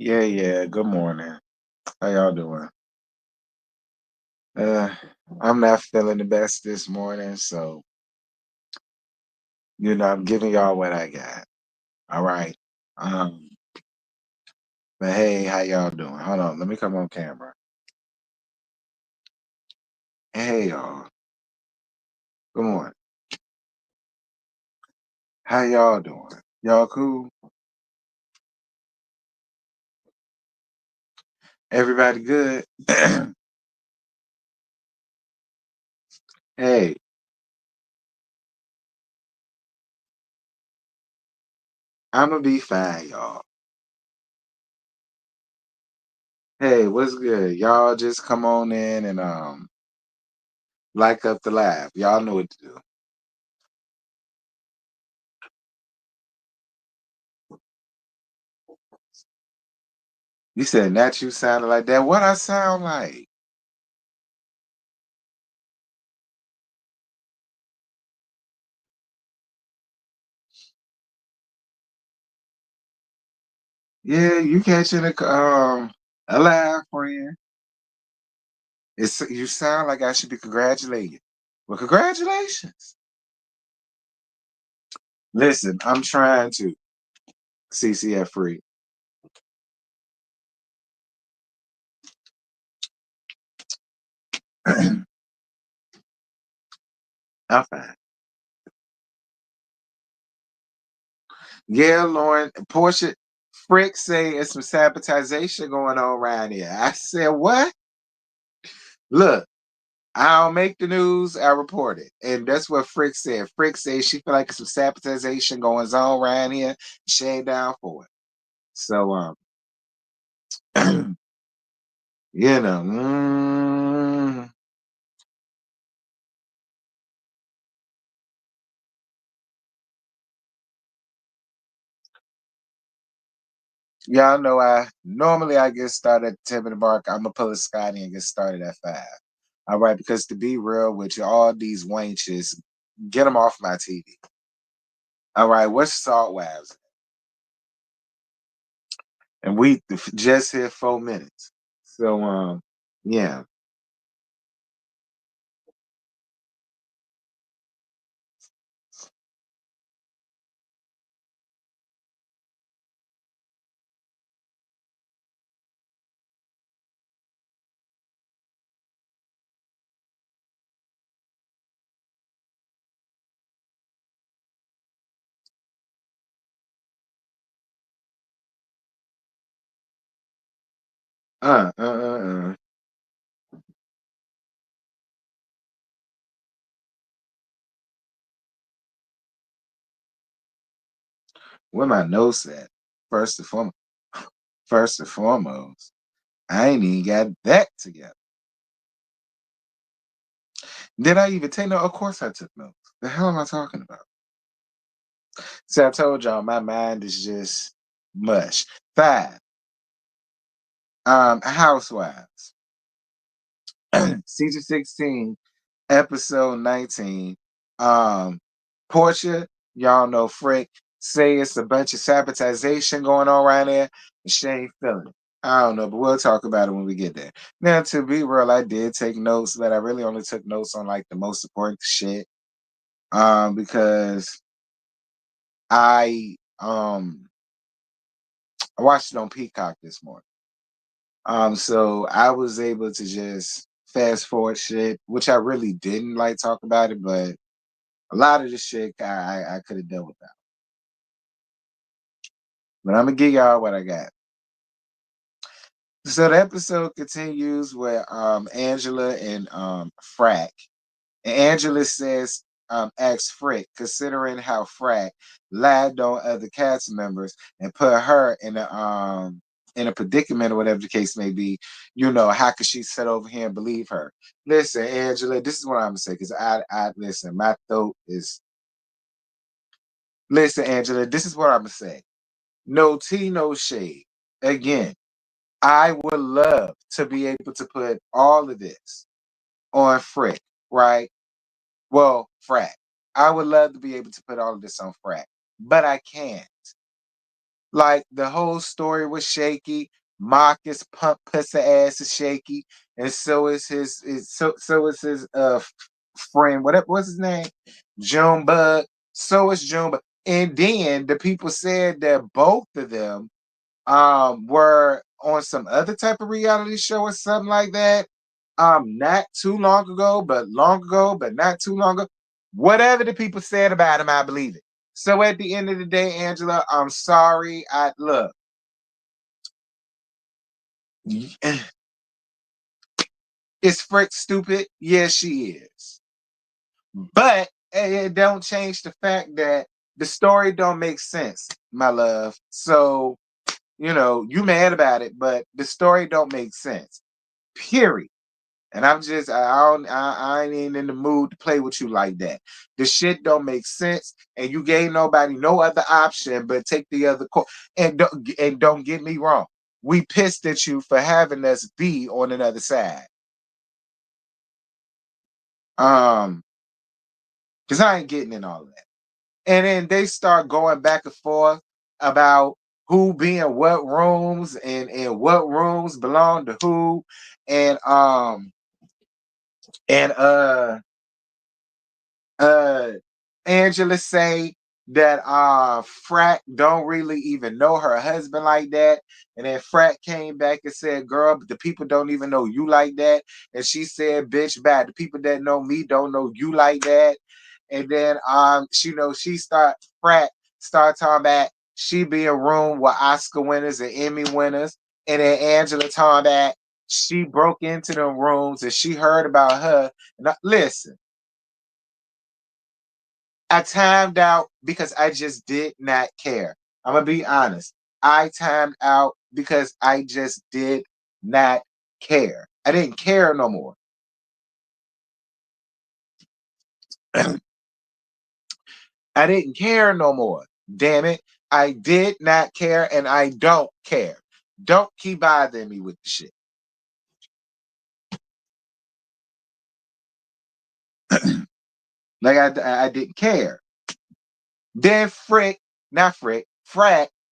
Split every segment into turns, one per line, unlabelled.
Yeah. Good morning. How y'all doing? Uh, I'm not feeling the best this morning, so I'm giving y'all what I got. All right. Um, but hey, how y'all doing? Hold on, let me come on camera. Hey y'all. Good morning. How y'all doing? Y'all cool? Everybody good? Hey, I'ma be fine, y'all. Hey, what's good? Y'all just come on in and like up the live. Y'all know what to do. You said that you sounded like that. What I sound like? Yeah, you catching a live friend. It's you sound like I should be congratulating. Well, congratulations. Listen, I'm trying to CCF free. I'm fine. Yeah, Lauren, Portia, Frick say it's some sabotagation going on around here. I said, what? Look, I don't make the news, I report it. And that's what Frick said. Frick said she feel like some sabotagation going on around here. She ain't down for it. So you know, y'all know I get started at 10 of the mark. I'm gonna pull a Scotty and get started at 5. All right, because to be real with you, all these wenches, get them off my TV. All right, what's Salt Wives? And we just hit 4 minutes. So yeah. Uh uh uh uh. Where my notes at? First and foremost, first and foremost, I ain't even got that together. Did I even take notes? Of course I took notes. The hell am I talking about? See, I told y'all my mind is just mush. 5. Housewives. Season 16, episode 19. Um, Portia, y'all know Frick, say it's a bunch of sabotagation going on right there, and she ain't feeling it. I don't know, but we'll talk about it when we get there. Now, to be real, I did take notes, but I really only took notes on like the most important shit. Because I watched it on Peacock this morning. So I was able to just fast forward shit, which I really didn't like talk about it, but a lot of the shit I could have done without. But I'm gonna give y'all what I got. So the episode continues with Angela and Frack. And Angela says, asks Frick, considering how Frack lied on other cast members and put her in a predicament or whatever the case may be, how could she sit over here and believe her? Listen, Angela, this is what I'm gonna say, because I listen, my throat is listen, Angela, this is what I'm gonna say. No tea, no shade. Again, I would love to be able to put all of this on Frick, right? Well, Frack. I would love to be able to put all of this on Frack, but I can't. Like the whole story was shaky. Marcus pump pussy ass is shaky, and so is so is his friend. What's his name? Junebug. So is Junebug. And then the people said that both of them were on some other type of reality show or something like that. Not too long ago, but long ago, but not too long ago. Whatever the people said about him, I believe it. So at the end of the day, Angela, I'm sorry. I look. Is Frick stupid? Yes, she is. But it don't change the fact that the story don't make sense, my love. So, you mad about it, but the story don't make sense. Period. And I'm just, I ain't even in the mood to play with you like that. The shit don't make sense, and you gave nobody no other option but take the other course. And don't get me wrong, we pissed at you for having us be on another side. Because I ain't getting in all of that. And then they start going back and forth about who be in what rooms and what rooms belong to who, and and uh Angela say that Frat don't really even know her husband like that. And then Frat came back and said, girl, but the people don't even know you like that. And she said, bitch, bad. The people that know me don't know you like that. And then Frat start talking about she be in a room with Oscar winners and Emmy winners. And then Angela talking about she broke into them rooms and she heard about her. Now, listen, I timed out because I just did not care. I'm gonna be honest. I timed out because I just did not care. I didn't care no more. I didn't care no more. Damn it. I did not care and I don't care. Don't keep bothering me with the shit. Like I didn't care. Then Frack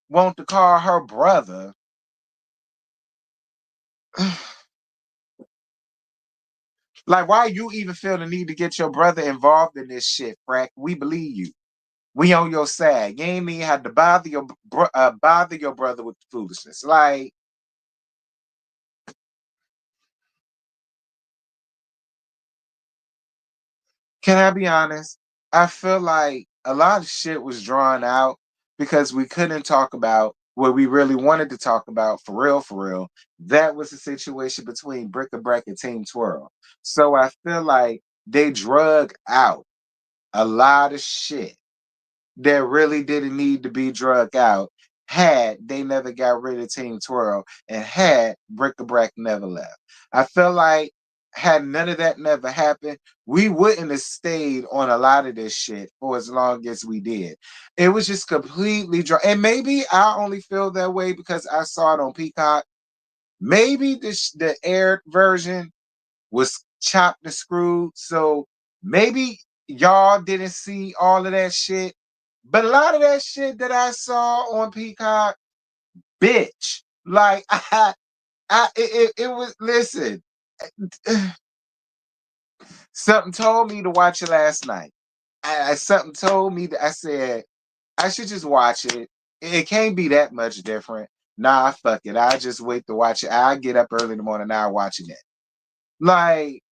want to call her brother. Like, why you even feel the need to get your brother involved in this shit, Frack? We believe you. We on your side. You ain't even had to bother your brother with the foolishness. Like, can I be honest? I feel like a lot of shit was drawn out because we couldn't talk about what we really wanted to talk about for real, for real. That was the situation between Brick a Brack and Team Twirl. So I feel like they drug out a lot of shit that really didn't need to be drug out had they never got rid of Team Twirl and had Brick-a-Brack never left. I feel like had none of that never happened, we wouldn't have stayed on a lot of this shit for as long as we did. It was just completely dry. And maybe I only feel that way because I saw it on Peacock. Maybe the aired version was chopped and screwed. So maybe y'all didn't see all of that shit. But a lot of that shit that I saw on Peacock, bitch, like it was. Listen, something told me to watch it last night. Something told me that I said I should just watch it. It can't be that much different. Nah, fuck it. I just wait to watch it. I get up early in the morning. Now watching it. Like,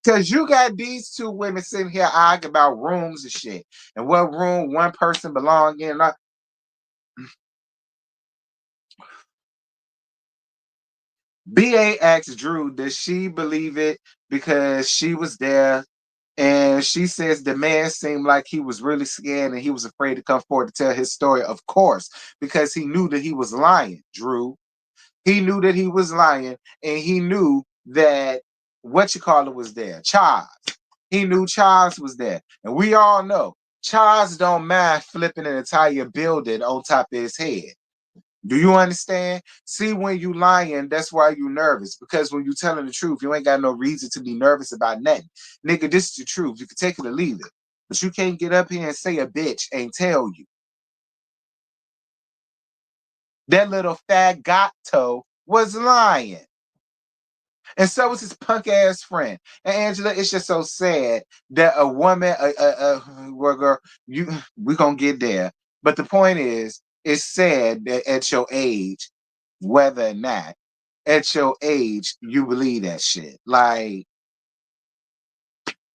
because you got these two women sitting here arguing about rooms and shit and what room one person belong in. Like, BA asked Drew, does she believe it because she was there? And she says the man seemed like he was really scared and he was afraid to come forward to tell his story, of course, because he knew that he was lying, Drew. He knew that he was lying, and he knew that what you call it was there. Charles. He knew Charles was there. And we all know Charles don't mind flipping an entire building on top of his head. Do you understand? See, when you lying, that's why you nervous. Because when you telling the truth, you ain't got no reason to be nervous about nothing. Nigga, this is the truth. You can take it or leave it. But you can't get up here and say a bitch ain't tell you. That little fat gato was lying. And so was his punk ass friend. And Angela, it's just so sad that a woman, well, girl, we gonna get there. But the point is, it's sad that at your age, whether or not at your age you believe that shit. Like,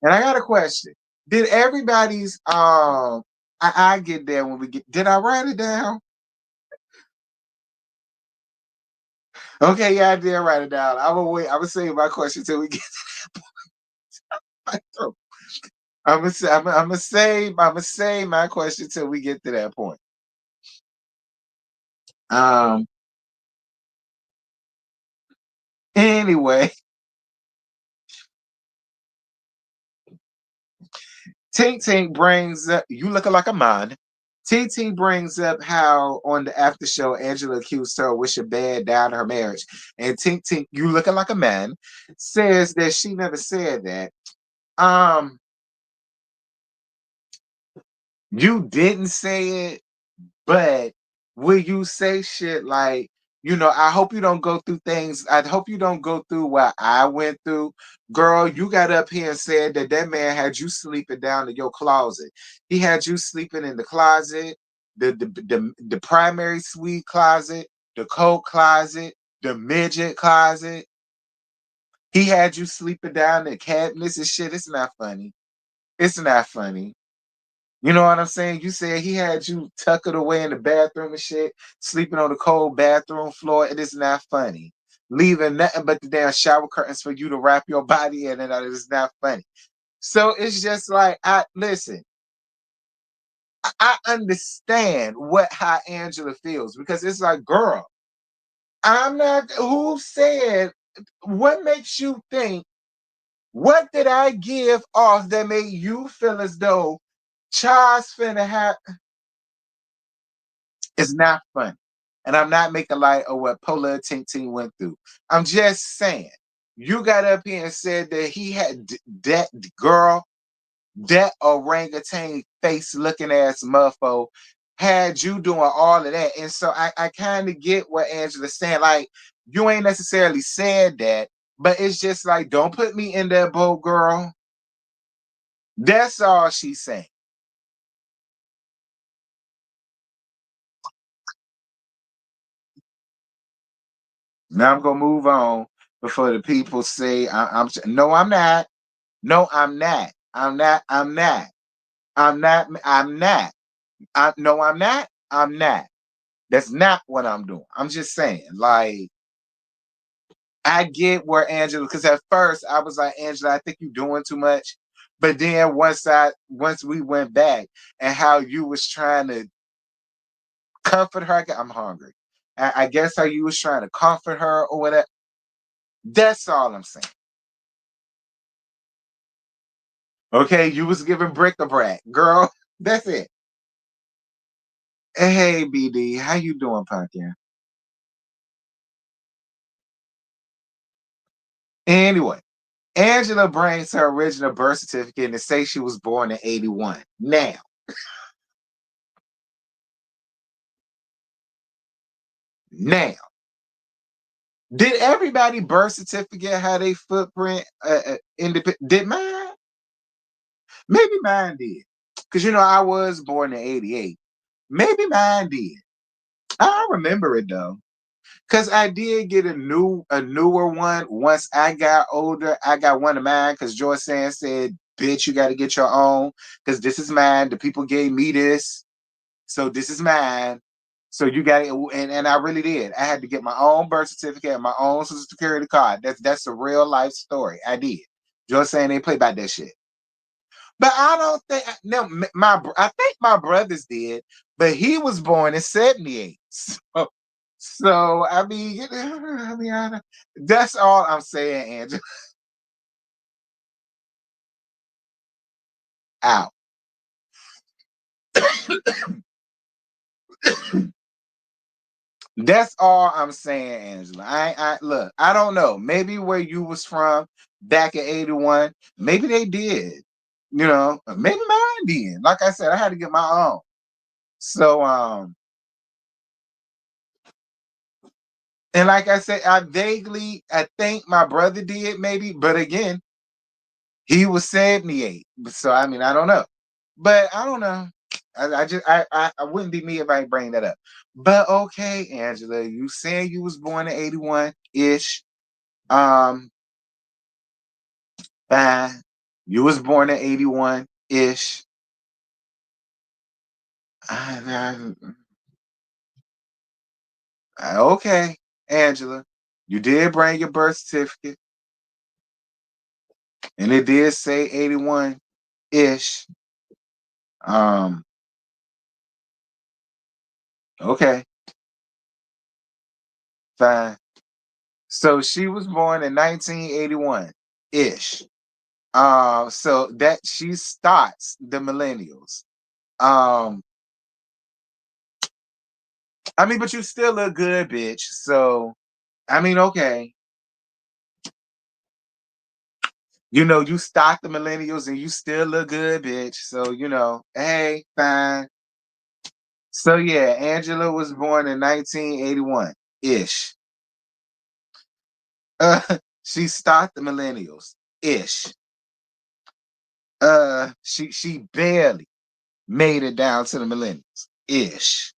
and I got a question. Did everybody's I get there when we get, did I write it down? Okay, yeah, I did write it down. I will wait. I will save my question till we get to that. I'm gonna say my question till we get to that point. Um. Anyway, Tink Tink brings up you looking like a man. Tink Tink brings up how on the after show Angela accused her of wishing bad down her marriage, and Tink Tink, you looking like a man, says that she never said that. Um, you didn't say it. But will you say shit like, I hope you don't go through things. I hope you don't go through what I went through. Girl, you got up here and said that man had you sleeping down in your closet. He had you sleeping in the closet, the primary suite closet, the coat closet, the midget closet. He had you sleeping down in cabinets and shit. It's not funny. It's not funny. You know what I'm saying? You said he had you tucked away in the bathroom and shit, sleeping on the cold bathroom floor. It is not funny. Leaving nothing but the damn shower curtains for you to wrap your body in, and it is not funny. So it's just like, I listen. I understand how Angela feels because it's like, girl, I'm not. Who said? What makes you think? What did I give off that made you feel as though Charles finna have? It's not funny. And I'm not making light of what Pola Tink Tink went through. I'm just saying, you got up here and said that he had that girl, that orangutan face looking ass muffo had you doing all of that. And so I kind of get what Angela's saying. Like, you ain't necessarily said that, but it's just like, don't put me in that boat, girl. That's all she's saying. Now I'm gonna move on before the people say I'm no, I'm not. No, I'm not. I'm not. I'm not. I'm not. I'm not. No, I'm not. I'm not. That's not what I'm doing. I'm just saying, like, I get where Angela, because at first I was like, Angela, I think you're doing too much. But then once we went back and how you was trying to comfort her, I'm hungry. I guess how you was trying to comfort her or whatever. That's all I'm saying. Okay, you was giving bric-a-brac, girl. That's it. Hey, BD, how you doing, Pumpkin? Anyway, Angela brings her original birth certificate and say she was born in 81. Now, did everybody birth certificate have a footprint independent? Did mine? Maybe mine did. Because, I was born in 88. Maybe mine did. I don't remember it, though. Because I did get a newer one once I got older. I got one of mine because George Sand said, bitch, you got to get your own because this is mine. The people gave me this. So this is mine. So you got it. And I really did. I had to get my own birth certificate and my own social security card. That's a real life story. I did. George Sand ain't play about that shit. But I don't think, no, I think my brothers did, but he was born in 78. So I mean, that's all I'm saying, Andrew. Out. That's all I'm saying, Angela. I look, I don't know. Maybe where you was from back in 81, maybe they did. You know, maybe mine did. Like I said, I had to get my own. So and like I said, I think my brother did maybe, but again, he was 78. So I mean, I don't know. But I don't know. I wouldn't be me if I bring that up. But okay, Angela, you saying you was born in 81-ish. Um, fine. You was born in 81-ish. Okay, Angela. You did bring your birth certificate, and it did say 81-ish. Um, okay, fine. So she was born in 1981-ish. So that she starts the millennials. Um, I mean, but you still look good, bitch. So I mean, okay. You know, you stock the millennials and you still look good, bitch. So, you know, hey, fine. So yeah, Angela was born in 1981-ish. She stocked the millennials ish. She barely made it down to the millennials ish.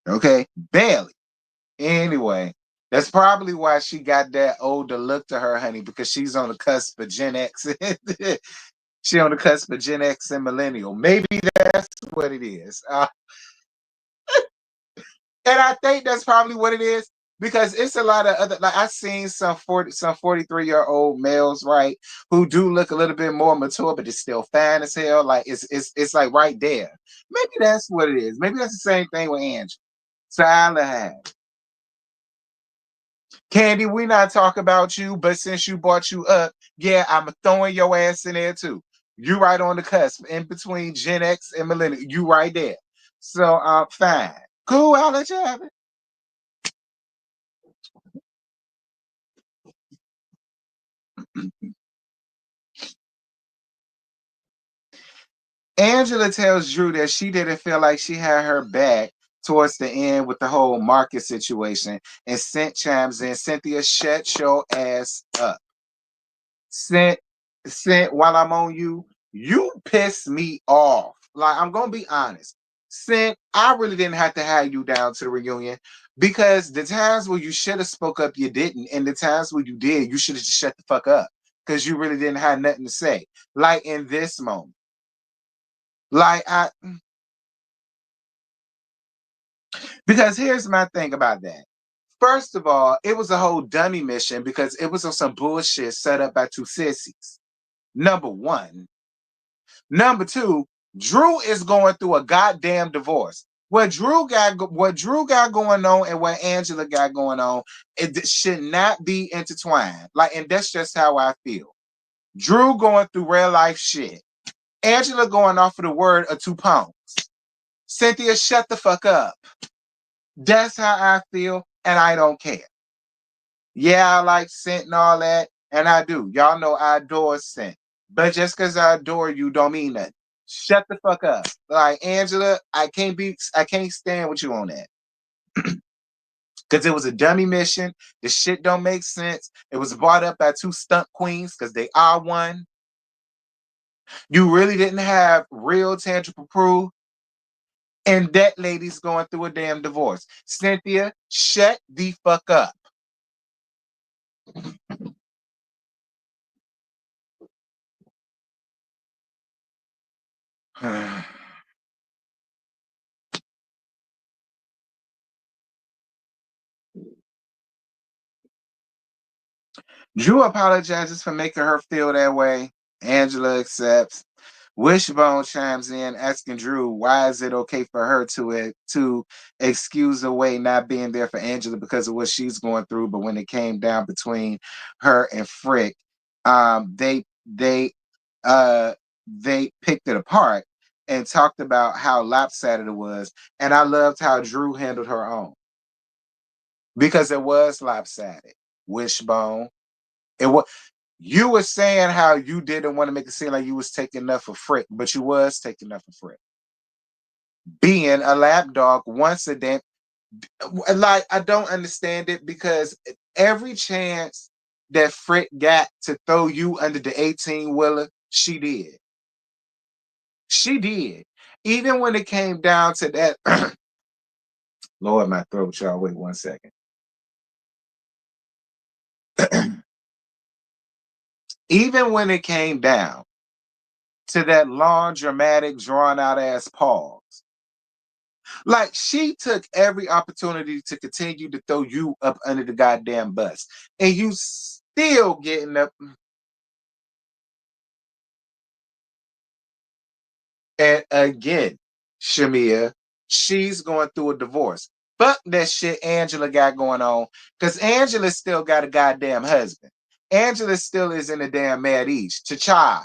Okay, barely. Anyway, that's probably why she got that older look to her, honey, because she's on the cusp of Gen X. She on the cusp of Gen X and millennial. Maybe that's what it is. And I think that's probably what it is because it's a lot of other, like I've seen some 43-year-old males, right, who do look a little bit more mature, but it's still fine as hell. Like it's like right there. Maybe that's what it is. Maybe that's the same thing with Angela. Tyler had. Candy, we not talk about you, but since you brought you up, yeah, I'm throwing your ass in there too. You right on the cusp, in between Gen X and millennial. You right there. So fine. Cool, I'll let you have it. Angela tells Drew that she didn't feel like she had her back towards the end with the whole market situation, and Cent chimes in, Cynthia, shut your ass up. Cent, Cent, while I'm on you, you piss me off. Like, I'm gonna be honest. Cent, I really didn't have to have you down to the reunion because the times where you should have spoke up, you didn't, and the times where you did, you should have just shut the fuck up because you really didn't have nothing to say. Like in this moment. Like I Because here's my thing about that. First of all, it was a whole dummy mission because it was on some bullshit set up by two sissies. Number one. Number two, Drew is going through a goddamn divorce. What Drew got going on and what Angela got going on, it should not be intertwined. Like, and that's just how I feel. Drew going through real life shit. Angela going off of the word of 2 pounds. Cynthia, shut the fuck up. That's how I feel, and I don't care. Yeah, I like Scent and all that, and I do. Y'all know I adore Scent. But just because I adore you don't mean nothing. Shut the fuck up. Like Angela, I can't stand with you on that. Because it was a dummy mission. The shit don't make sense. It was brought up by two stunt queens because they are one. You really didn't have real tangible proof. And that lady's going through a damn divorce. Cynthia, shut the fuck up. Drew apologizes for making her feel that way. Angela accepts. Wishbone chimes in, asking Drew why is it okay for her to excuse away not being there for Angela because of what she's going through. But when it came down between her and Frick, um, they they they picked it apart. and talked about how lopsided it was. And I loved how Drew handled her own because it was lopsided. Wishbone. It was. You were saying how you didn't want to make it seem like you was taking enough of Frick, but you was taking enough of Frick. Being a lap dog once a day, like I don't understand it because every chance that Frick got to throw you under the 18-wheeler, she did. She did. Even when it came down to that, Lord, my throat, y'all. Wait 1 second. Even when it came down to that long, dramatic, drawn out ass pause, like she took every opportunity to continue to throw you up under the goddamn bus, and you still getting up. And again, Shamia, she's going through a divorce. Fuck that shit Angela got going on, because Angela still got a goddamn husband. Angela still is in a damn mad east. Cha-cha.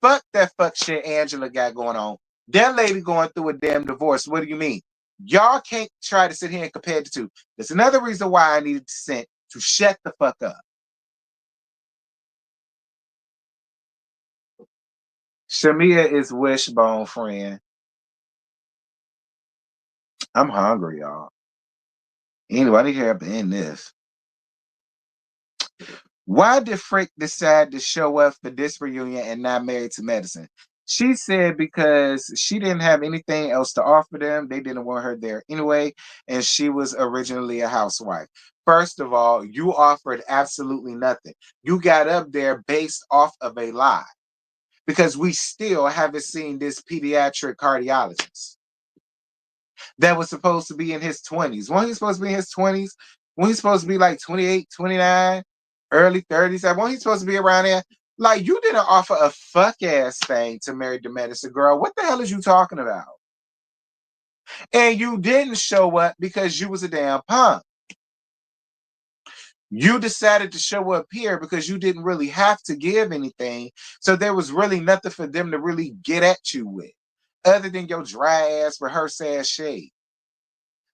Fuck that fuck shit Angela got going on. That lady going through a damn divorce. What do you mean? Y'all can't try to sit here and compare the two. That's another reason why I needed to shut the fuck up. Shamia is Wishbone friend. I'm hungry, y'all. Anyway, I need help in this. Why did Frick decide to show up for this reunion and not Married to Medicine? She said because she didn't have anything else to offer them. They didn't want her there anyway, and she was originally a housewife. First of all, you offered absolutely nothing. You got up there based off of a lie because we still haven't seen this pediatric cardiologist that was supposed to be in his 20s. When he's supposed to be in his 20s, when he's supposed to be like 28, 29, early 30s, when he's supposed to be around there, like you didn't offer a fuck ass thing to Married to Medicine, girl. What the hell is you talking about? And you didn't show up because you was a damn punk. You decided to show up here because you didn't really have to give anything. So there was really nothing for them to really get at you with, other than your dry ass, rehearse ass shade.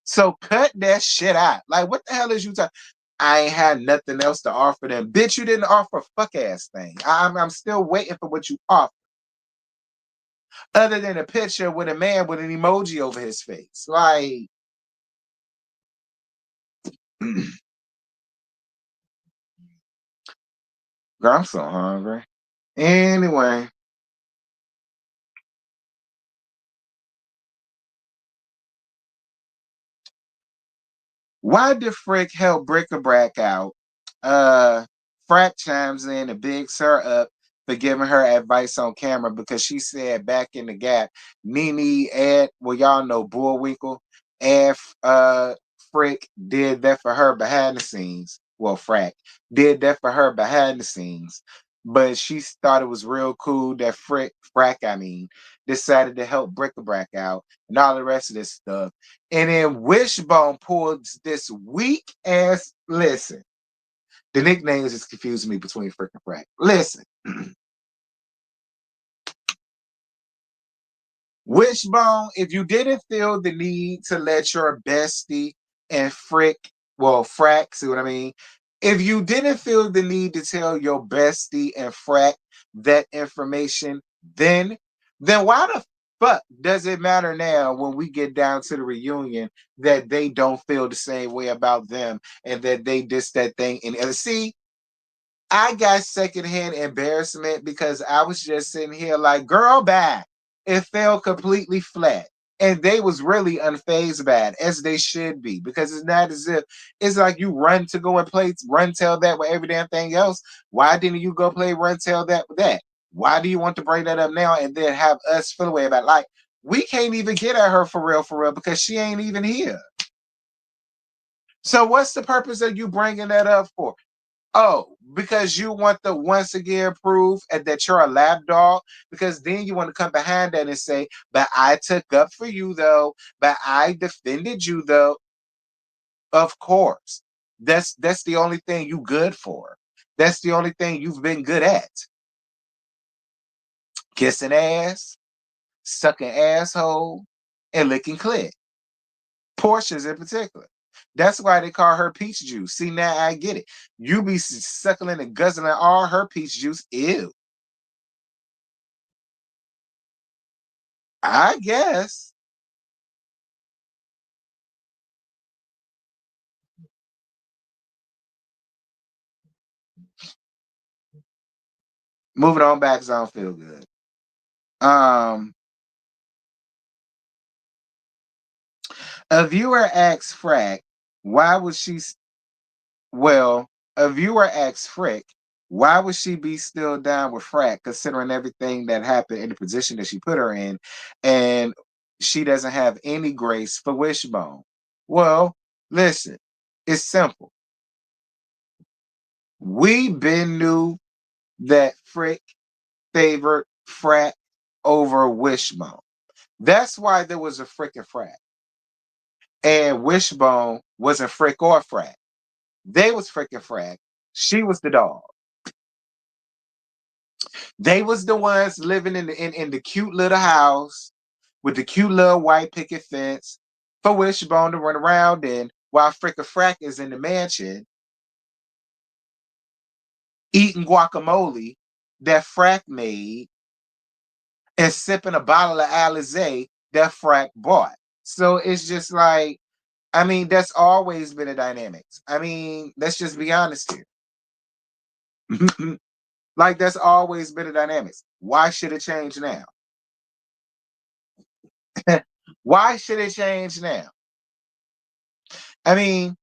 So cut that shit out. Like, what the hell is you talking? I ain't had nothing else to offer them. Bitch, you didn't offer a fuck ass thing. I'm still waiting for what you offer. Other than a picture with a man with an emoji over his face. Like, girl, I'm so hungry. Anyway. Why did Frick help Brick-a-Brack out? Frack chimes in and bigs her up for giving her advice on camera because she said back in the gap, Nene and well, y'all know Bullwinkle and Frick did that for her behind the scenes. Well, Frack did that for her behind the scenes, but she thought it was real cool that Frack, decided to help Brick-a-Brack out and all the rest of this stuff. And then Wishbone pulled this weak ass. Listen, the nicknames is confusing me between Frick and Frack. Listen, Wishbone, if you didn't feel the need to let your bestie and Frack, see what I mean? If you didn't feel the need to tell your bestie and Frack that information, then why the fuck does it matter now when we get down to the reunion that they don't feel the same way about them and that they dissed that thing? And see, I got secondhand embarrassment because I was just sitting here like, girl, bad. It fell completely flat. And they was really unfazed bad, as they should be, because it's not as if it's like you run to go and play run tell that with every damn thing else. Why didn't you go play run tell that with that? Why do you want to bring that up now and then have us feel away about it? Like we can't even get at her for real, because she ain't even here. So what's the purpose of you bringing that up for? Oh, because you want the once again proof that you're a lap dog, because then you want to come behind that and say, but I took up for you though, but I defended you though. Of course. That's the only thing you good for. That's the only thing you've been good at. Kissing ass, sucking asshole, and licking clit. Portions in particular. That's why they call her peach juice. See, now I get it. You be suckling and guzzling all her peach juice. Ew. I guess. Moving on back, 'cause I don't feel good. Um, a viewer asks Frack, why would she? Well, a viewer asks Frick, why would she be still down with Frack, considering everything that happened in the position that she put her in, and she doesn't have any grace for Wishbone? Well, listen, it's simple. We been knew that Frick favored Frack over Wishbone. That's why there was a frickin' Frack. And Wishbone wasn't Frick or Frack. They was frickin' Frack. She was the dog. They was the ones living in the cute little house with the cute little white picket fence for Wishbone to run around in, while Fricka Frack is in the mansion eating guacamole that Frack made and sipping a bottle of Alizé that Frack bought. So it's just like, I mean, that's always been a dynamics. I mean, let's just be honest here. Like, that's always been a dynamics. Why should it change now? Why should it change now? I mean,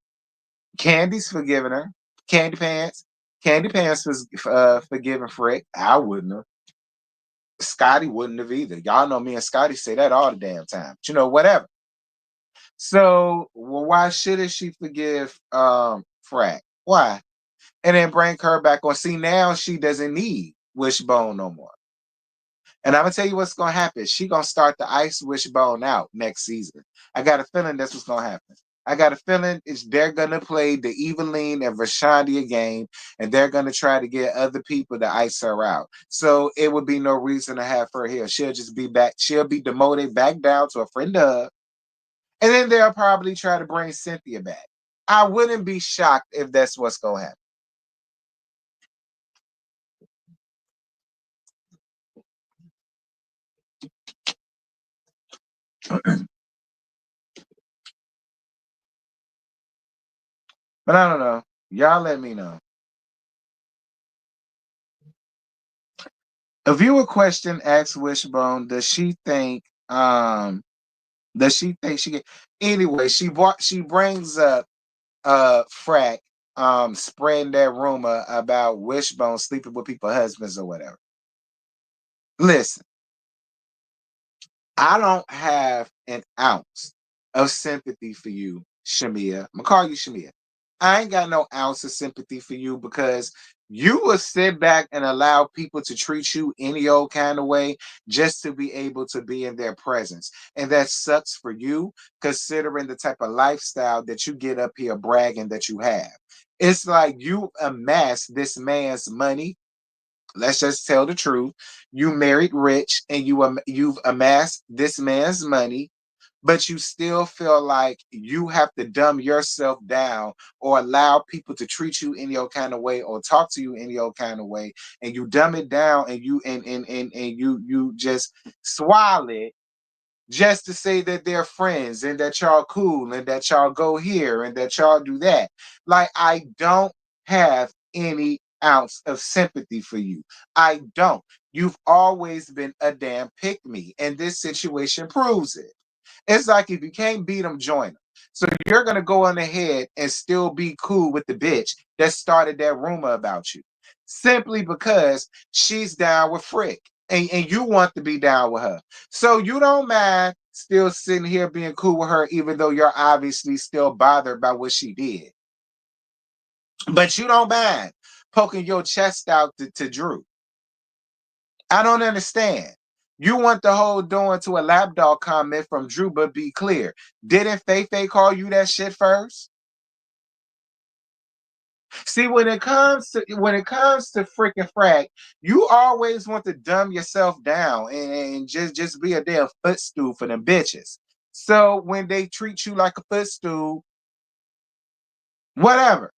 Candy's forgiving her. Candy Pants. Candy Pants was forgiving Frick. I wouldn't have. Scotty wouldn't have either. Y'all know me and Scotty say that all the damn time. But, you know, whatever. So, well, why shouldn't she forgive Frack? Why? And then bring her back on. See, now she doesn't need Wishbone no more. And I'm gonna tell you what's gonna happen. She gonna start the ice Wishbone out next season. I got a feeling that's what's gonna happen. I got a feeling they're gonna play the Eveline and Rashandia game, and they're gonna try to get other people to ice her out. So it would be no reason to have her here. She'll just be back. She'll be demoted back down to a friend of, and then they'll probably try to bring Cynthia back. I wouldn't be shocked if that's what's gonna happen. But I don't know. Y'all let me know. A viewer question asks Wishbone, does she think she can anyway, she brings up Frack spreading that rumor about Wishbone sleeping with people's husbands or whatever. Listen, I don't have an ounce of sympathy for you, Shamia. I'm gonna call you Shamia. I ain't got no ounce of sympathy for you because you will sit back and allow people to treat you any old kind of way just to be able to be in their presence. And that sucks for you, considering the type of lifestyle that you get up here bragging that you have. It's like you amass this man's money. Let's just tell the truth. You married rich and you've amassed this man's money, but you still feel like you have to dumb yourself down or allow people to treat you any old kind of way or talk to you any old kind of way, and you dumb it down and you just swallow it just to say that they're friends and that y'all cool and that y'all go here and that y'all do that. Like, I don't have any ounce of sympathy for you. I don't. You've always been a damn pick me, and this situation proves it. It's like if you can't beat them, join them. So you're gonna go on ahead and still be cool with the bitch that started that rumor about you, simply because she's down with Frick, and you want to be down with her. So you don't mind still sitting here being cool with her, even though you're obviously still bothered by what she did. But you don't mind poking your chest out to Drew. I don't understand. You want the whole doing to a lapdog comment from Drew, but be clear. Didn't Faye call you that shit first? See, when it comes to freaking frack, you always want to dumb yourself down and just be a damn footstool for them bitches. So when they treat you like a footstool, whatever.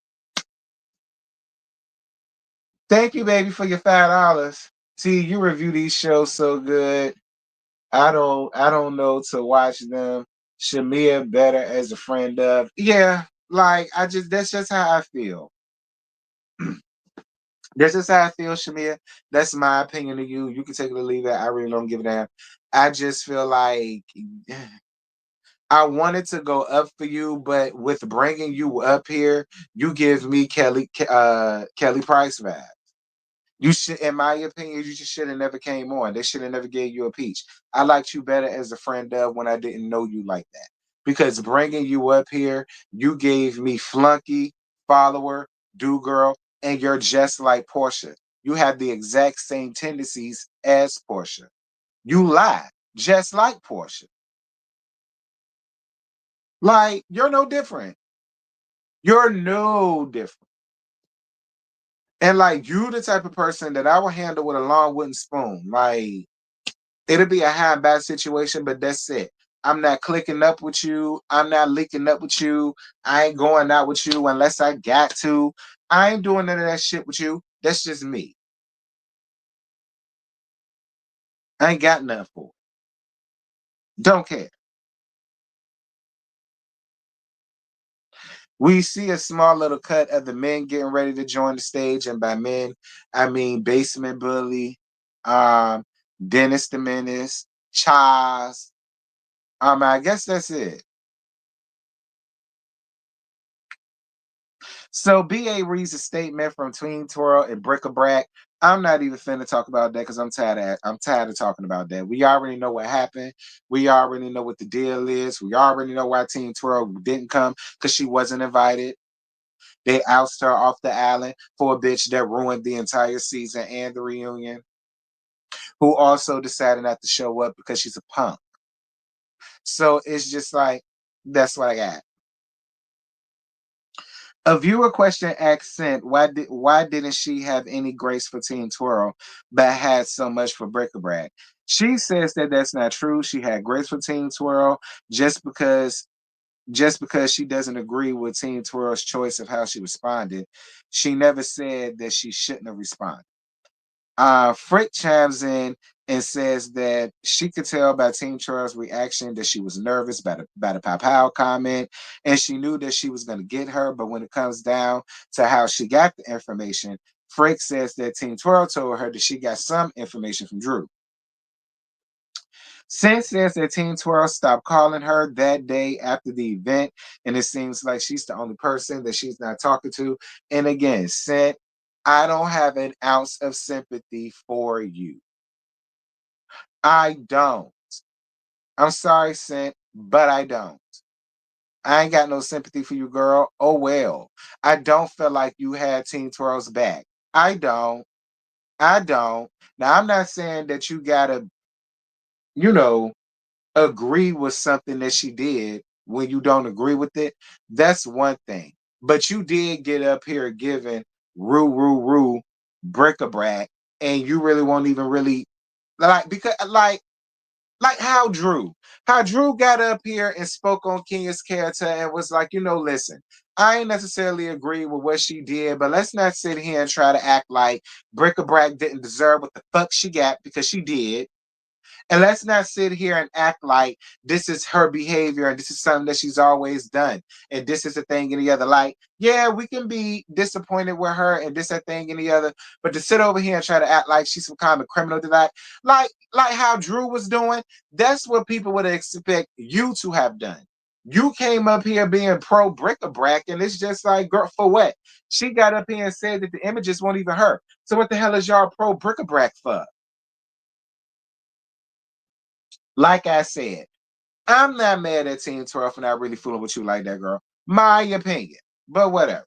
Thank you, baby, for your $5. See, you review these shows so good. I don't know to watch them. Shamia better as a friend of. Yeah, like that's just how I feel. That's just how I feel, Shamia. That's my opinion of you. You can take it or leave it. I really don't give a damn. I just feel like I wanted to go up for you, but with bringing you up here, you give me Kelly Price vibe. You should, in my opinion, you just should have never came on. They should have never gave you a peach. I liked you better as a friend of when I didn't know you like that. Because bringing you up here, you gave me flunky, follower, do girl, and you're just like Portia. You have the exact same tendencies as Portia. You lie, just like Portia. Like you're no different. You're no different. And like you, the type of person that I will handle with a long wooden spoon. Like it'll be a high and bad situation, but that's it. I'm not clicking up with you. I'm not linking up with you. I ain't going out with you unless I got to. I ain't doing none of that shit with you. That's just me. I ain't got nothing for it. Don't care. We see a small little cut of the men getting ready to join the stage, and by men, I mean Basement Bully, um, Dennis the Menace, Chaz. I guess that's it. So BA reads a statement from Tween Twirl and Brick-a-Brack. I'm not even finna talk about that because I'm tired of talking about that. We already know what happened. We already know what the deal is. We already know why Team Twirl didn't come because she wasn't invited. They ousted her off the island for a bitch that ruined the entire season and the reunion, who also decided not to show up because she's a punk. So it's just like that's what I got. A viewer question accent, why didn't she have any grace for Team Twirl, but had so much for Brick-a-Brack? She says that that's not true. She had grace for Team Twirl just because she doesn't agree with Team Twirl's choice of how she responded. She never said that she shouldn't have responded. Frick chimes in and says that she could tell by Team Charles' reaction that she was nervous by the Pow Pow comment, and she knew that she was going to get her. But when it comes down to how she got the information, Frick says that Team Twirl told her that she got some information from Drew. Sin says that Team Twirl stopped calling her that day after the event, and it seems like she's the only person that she's not talking to. And again, Sin, I don't have an ounce of sympathy for you. I don't. I'm sorry, Sent, but I don't. I ain't got no sympathy for you, girl. Oh well. I don't feel like you had Team Twirl's back. I don't. I don't. Now I'm not saying that you gotta, you know, agree with something that she did when you don't agree with it. That's one thing. But you did get up here giving roo bric-a-brac, and you really won't even really like how Drew got up here and spoke on Kenya's character and was like, listen, I ain't necessarily agree with what she did, but let's not sit here and try to act like Brick-a-Brack didn't deserve what the fuck she got because she did. And let's not sit here and act like this is her behavior and this is something that she's always done. And this is a thing and the other. Like, yeah, we can be disappointed with her and this, that thing and the other. But to sit over here and try to act like she's some kind of criminal tonight, like how Drew was doing, that's what people would expect you to have done. You came up here being pro bric-a-brac, and it's just like, girl, for what? She got up here and said that the images won't even her. So what the hell is y'all pro bric-a-brac for? Like I said, I'm not mad at Team 12 for not really fooling with you like that, girl. My opinion. But whatever.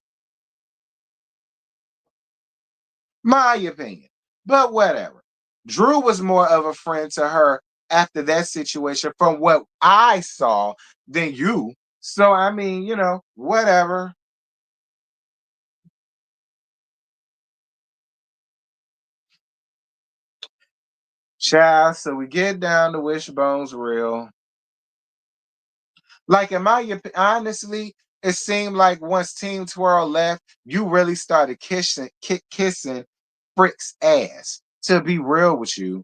My opinion. But whatever. Drew was more of a friend to her after that situation from what I saw than you. So, I mean, whatever. Child, so we get down to Wishbone's real. Like in my honestly, it seemed like once Team Twirl left, you really started kissing Frick's ass. To be real with you,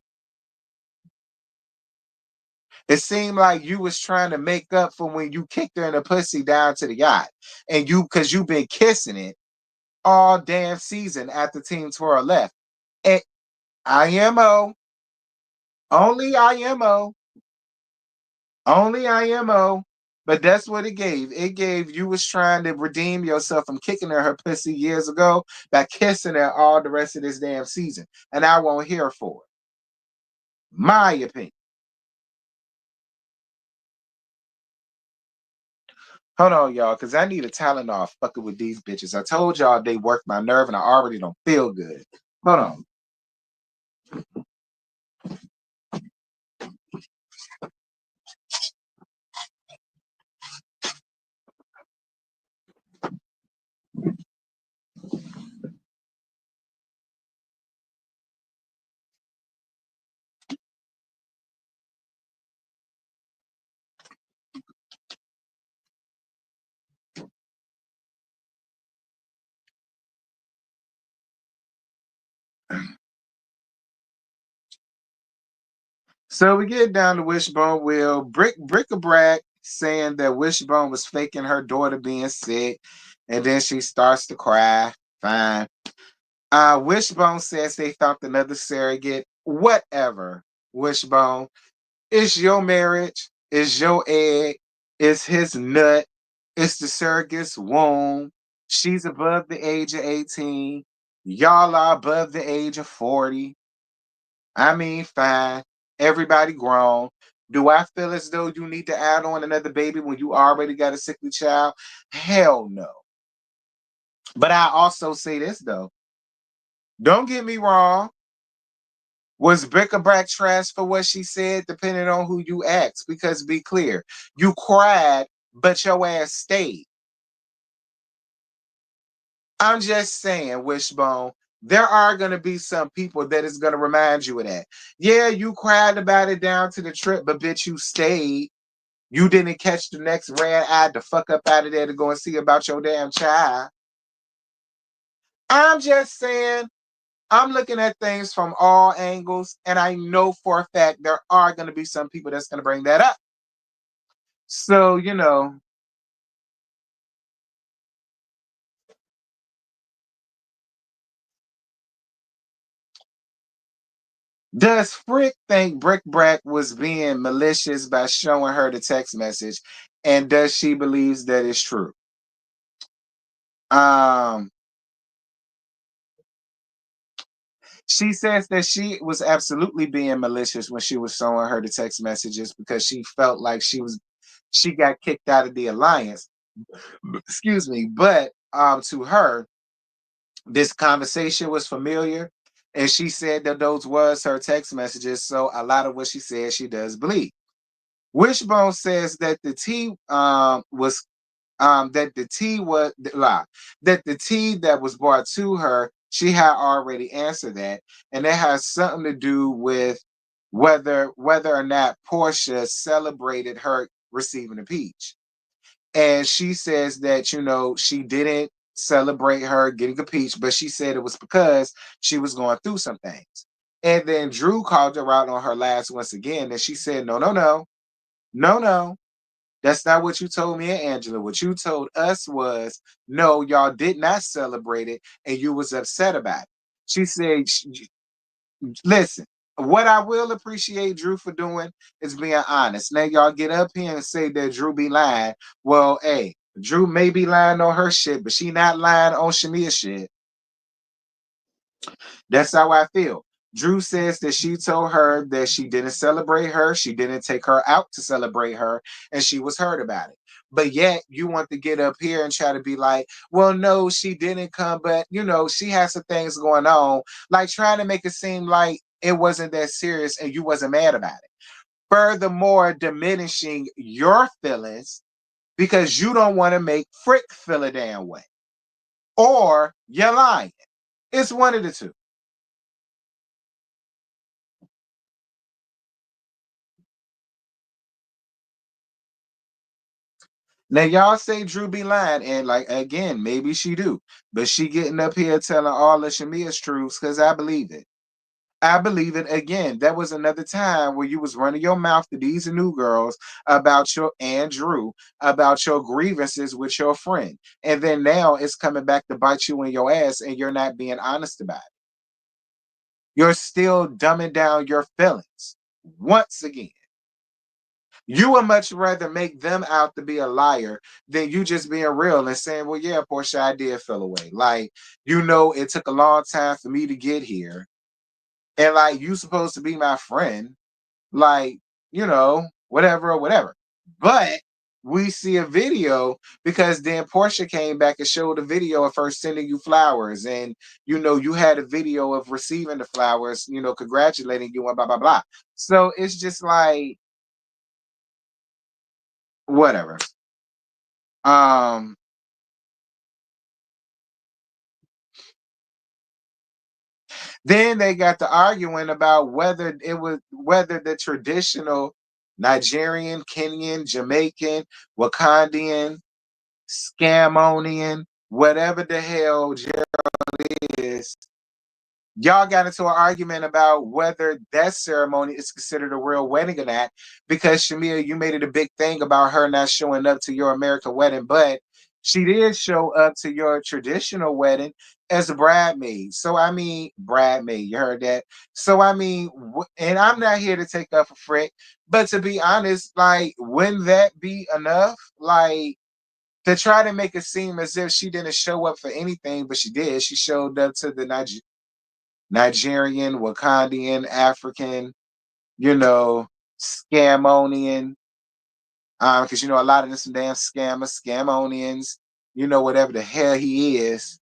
it seemed like you was trying to make up for when you kicked her in the pussy down to the yacht, and because you've been kissing it all damn season after Team Twirl left. And IMO, only IMO. Only IMO. But that's what it gave. It gave you was trying to redeem yourself from kicking her pussy years ago by kissing her all the rest of this damn season. And I won't hear for it. My opinion. Hold on, y'all, because I need a Tylenol fucking with these bitches. I told y'all they work my nerve and I already don't feel good. Hold on. So we get down to Wishbone Will. Brick-a-brack saying that Wishbone was faking her daughter being sick. And then she starts to cry. Fine. Wishbone says they found another surrogate. Whatever, Wishbone. It's your marriage. It's your egg. It's his nut. It's the surrogate's womb. She's above the age of 18. Y'all are above the age of 40. I mean, fine. Everybody grown. Do I feel as though you need to add on another baby when you already got a sickly child? Hell no. But I also say this though. Don't get me wrong. Was bric-a-brac trash for what she said, depending on who you ask? Because be clear, you cried, but your ass stayed. I'm just saying, Wishbone, there are going to be some people that is going to remind you of that. Yeah, you cried about it down to the trip, but bitch, you stayed. You didn't catch the next red eye to fuck up out of there to go and see about your damn child. I'm just saying, I'm looking at things from all angles, and I know for a fact there are going to be some people that's going to bring that up. So, does Frick think Brick Brack was being malicious by showing her the text message? And does she believes that it's true? Um, she says that she was absolutely being malicious when she was showing her the text messages because she felt like she got kicked out of the alliance. Excuse me, but to her, this conversation was familiar, and she said that those was her text messages. So a lot of what she said, she does believe. Wishbone says that the tea was that the tea was that the tea that was brought to her, she had already answered that, and it has something to do with whether or not Portia celebrated her receiving a peach. And she says that, she didn't celebrate her getting a peach, but she said it was because she was going through some things. And then Drew called her out on her last once again, and she said, no, no, no, no, no. That's not what you told me and Angela. What you told us was, no, y'all did not celebrate it, and you was upset about it. She said, listen, what I will appreciate Drew for doing is being honest. Now y'all get up here and say that Drew be lying. Well, hey, Drew may be lying on her shit, but she not lying on Shamia's shit. That's how I feel. Drew says that she told her that she didn't celebrate her, she didn't take her out to celebrate her, and she was hurt about it. But yet you want to get up here and try to be like, well, no, she didn't come, but she has some things going on, like trying to make it seem like it wasn't that serious and you wasn't mad about it. Furthermore, diminishing your feelings because you don't want to make Frick feel a damn way. Or you're lying. It's one of the two. Now y'all say Drew be lying, and like again, maybe she do, but she getting up here telling all of Shamia's truths because I believe it. I believe it again. That was another time where you was running your mouth to these new girls about your Andrew, about your grievances with your friend. And then now it's coming back to bite you in your ass and you're not being honest about it. You're still dumbing down your feelings. Once again, you would much rather make them out to be a liar than you just being real and saying, well, yeah, Portia, I did feel away. Like, it took a long time for me to get here. And like, you supposed to be my friend. Like, whatever or whatever. But we see a video because then Portia came back and showed a video of her sending you flowers. And, you had a video of receiving the flowers, congratulating you and blah, blah, blah. So it's just like, whatever. Um, Then they got to arguing about whether the traditional Nigerian, Kenyan, Jamaican, Wakandian, Scamonian, whatever the hell Gerald is, y'all got into an argument about whether that ceremony is considered a real wedding or not. Because Shamia, you made it a big thing about her not showing up to your American wedding, but she did show up to your traditional wedding as a bridesmaid. So I mean, bridesmaid, you heard that? So I mean, and I'm not here to take up a frick, but to be honest, like, wouldn't that be enough? Like, to try to make it seem as if she didn't show up for anything, but she did. She showed up to the Nigerian, Wakandian, African, Scamonian, because a lot of them some damn scammers, Scamonians, whatever the hell he is.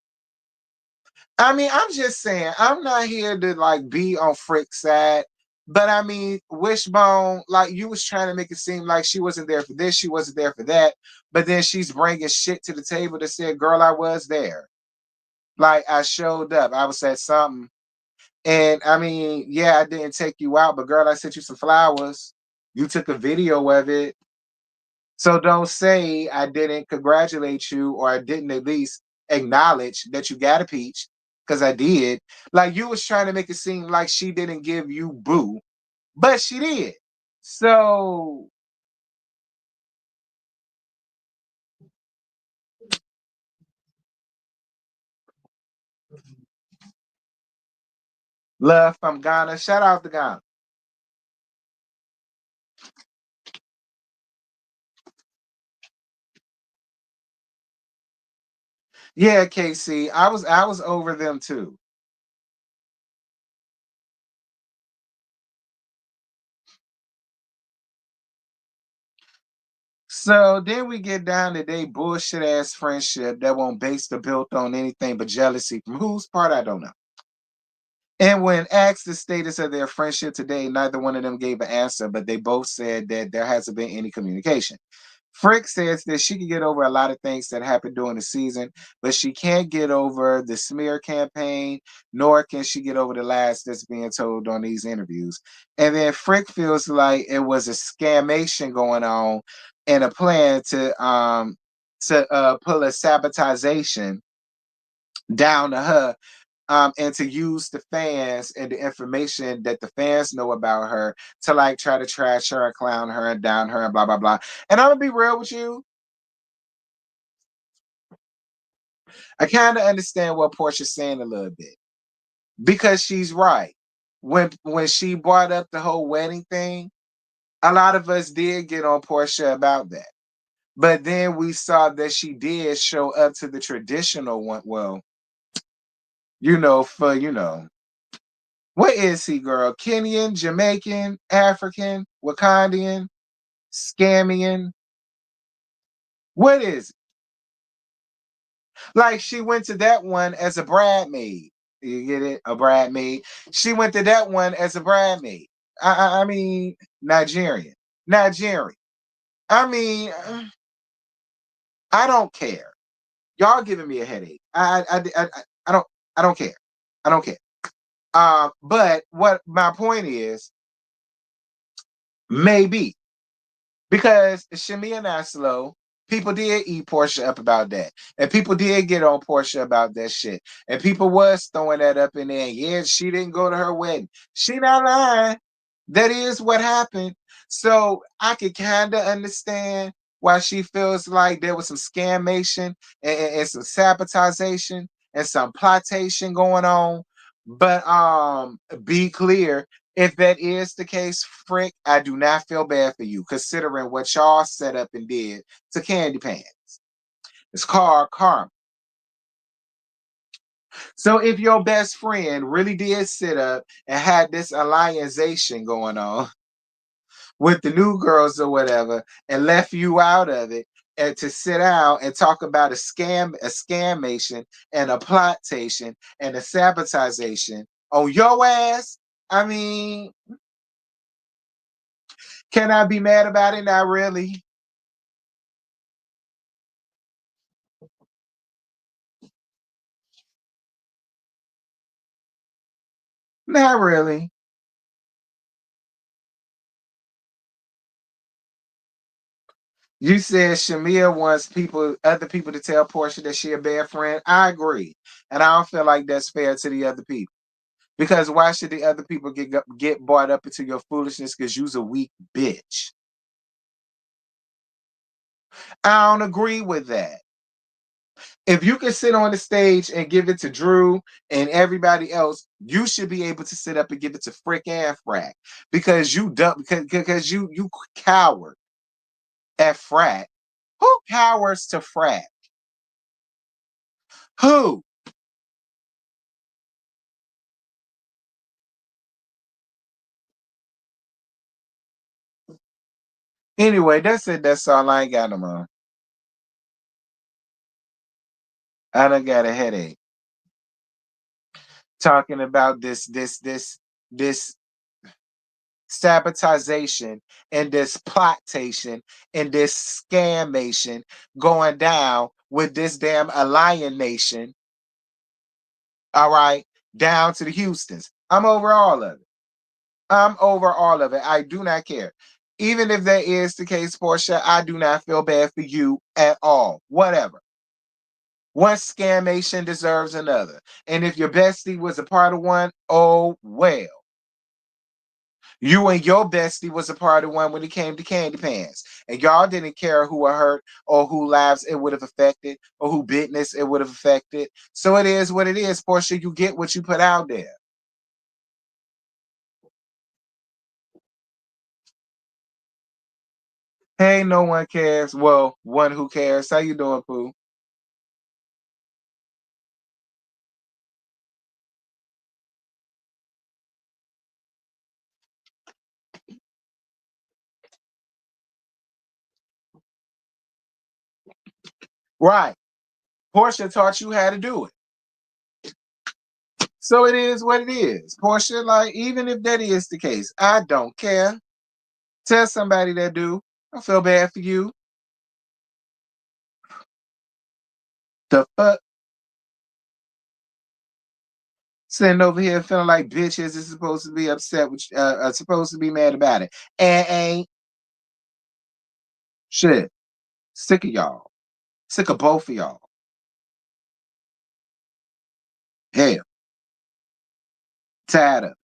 I mean, I'm just saying, I'm not here to like be on Frick's side, but I mean, Wishbone, like, you was trying to make it seem like she wasn't there for this, she wasn't there for that, but then she's bringing shit to the table that said, girl, I was there. Like, I showed up, I was at something. And I mean, yeah, I didn't take you out, but girl, I sent you some flowers. You took a video of it. So don't say I didn't congratulate you or I didn't at least acknowledge that you got a peach, because I did. Like, you was trying to make it seem like she didn't give you boo, but she did. So love from Ghana. Shout out to Ghana. Yeah, KC. I was over them too. So then we get down to they bullshit ass friendship that won't base the built on anything but jealousy. From whose part, I don't know. And when asked the status of their friendship today, neither one of them gave an answer, but they both said that there hasn't been any communication. Frick says that she can get over a lot of things that happened during the season, but she can't get over the smear campaign, nor can she get over the lies that's being told on these interviews. And then Frick feels like it was a scamation going on and a plan to pull a sabotageation down to her, and to use the fans and the information that the fans know about her to like try to trash her and clown her and down her and blah blah blah. And I'm gonna be real with you, I kind of understand what Portia's saying a little bit, because she's right. When she brought up the whole wedding thing, a lot of us did get on Portia about that. But then we saw that she did show up to the traditional one. Well, for what is he, girl? Kenyan, Jamaican, African, Wakandian, Scamian. What is it? Like, she went to that one as a bridesmaid. You get it? A bridesmaid. She went to that one as a bridesmaid. I mean, Nigerian. Nigerian. I mean, I don't care. Y'all giving me a headache. I don't I don't care. I don't care. But what my point is, maybe because Shimmy and I slow. People did eat Portia up about that. And people did get on Portia about that shit. And people was throwing that up in there. Yeah, she didn't go to her wedding. She not lying. That is what happened. So I could kind of understand why she feels like there was some scammation and some sabotageation and some plotation going on. But be clear, if that is the case, Frick, I do not feel bad for you, considering what y'all set up and did to Candy Pants. It's called karma. So if your best friend really did sit up and had this allianceation going on with the new girls or whatever and left you out of it and to sit down and talk about a scammation and a plotation and a sabotagation on your ass, I mean, can I be mad about it? Not really. Not really. You said Shamia wants other people to tell Portia that she a bad friend. I agree, and I don't feel like that's fair to the other people. Because why should the other people get brought up into your foolishness? Because you's a weak bitch. I don't agree with that. If you can sit on the stage and give it to Drew and everybody else, you should be able to sit up and give it to Frick and Frack because you dumb because you coward at Frack. Who cowers to Frack? Who? Anyway, that's it. That's all. I ain't got no more. I done got a headache talking about this sabotagation and this plotation and this scammation going down with this damn Alliance Nation. All right, down to the Houstons. I'm over all of it. I'm over all of it. I do not care. Even if that is the case, Portia, I do not feel bad for you at all. Whatever. One scammation deserves another. And if your bestie was a part of one, oh well. You and your bestie was a part of one when it came to Candy Pants. And y'all didn't care who were hurt or who lives it would have affected or who business it would have affected. So it is what it is, Portia. You get what you put out there. Hey, no one cares. Well, one who cares. How you doing, Pooh? Right. Portia taught you how to do it. So it is what it is. Portia, like, even if that is the case, I don't care. Tell somebody that do. I feel bad for you. The fuck? Sitting over here feeling like bitches is supposed to be upset with supposed to be mad about it. And ain't shit. Sick of y'all. Sick of both of y'all. Hell. Tired of it.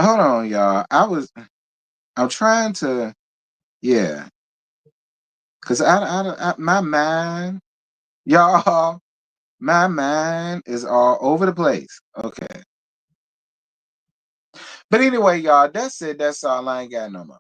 Hold on, y'all. I'm trying to, yeah. Cause my mind, y'all, my mind is all over the place. Okay. But anyway, y'all, that's it. That's all. I ain't got no more.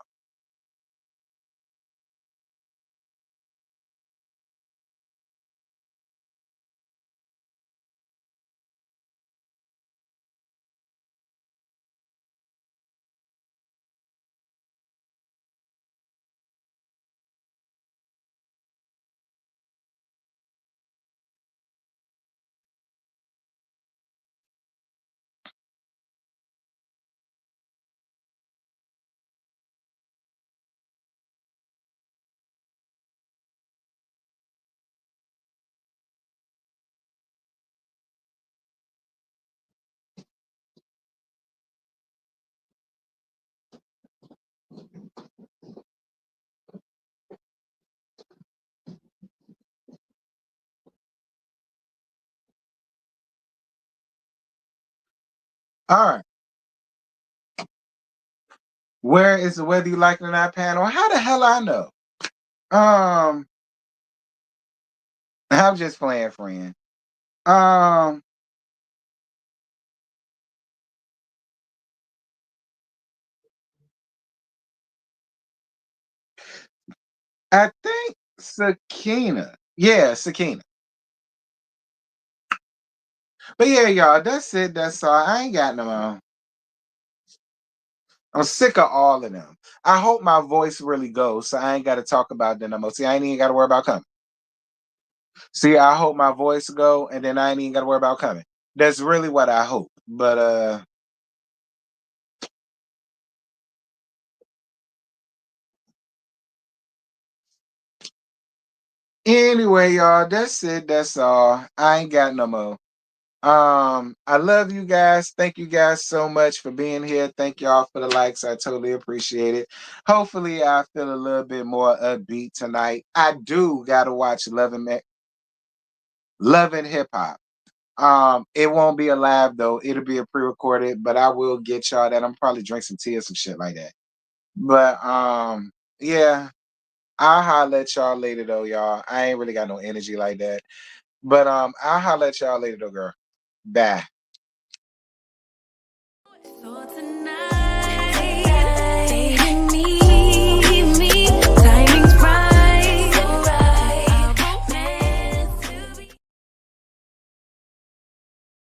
All right. Where is the whether you like it or not panel? How the hell I know? Um, I'm just playing friend. Um, I think Sakina. Yeah, Sakina. But yeah, y'all, that's it. That's all. I ain't got no more. I'm sick of all of them. I hope my voice really goes, so I ain't got to talk about them no more. See, I ain't even got to worry about coming. See, I hope my voice go, and then I ain't even got to worry about coming. That's really what I hope. But anyway, y'all, that's it. That's all. I ain't got no more. I love you guys. Thank you guys so much for being here. Thank y'all for the likes. I totally appreciate it. Hopefully, I feel a little bit more upbeat tonight. I do gotta watch Love and Hip Hop. It won't be a live though. It'll be a pre-recorded, but I will get y'all that. I'm probably drink some tea or some shit like that. But yeah, I'll holler at y'all later though, y'all. I ain't really got no energy like that. But I'll holler at y'all later though, girl. Bye.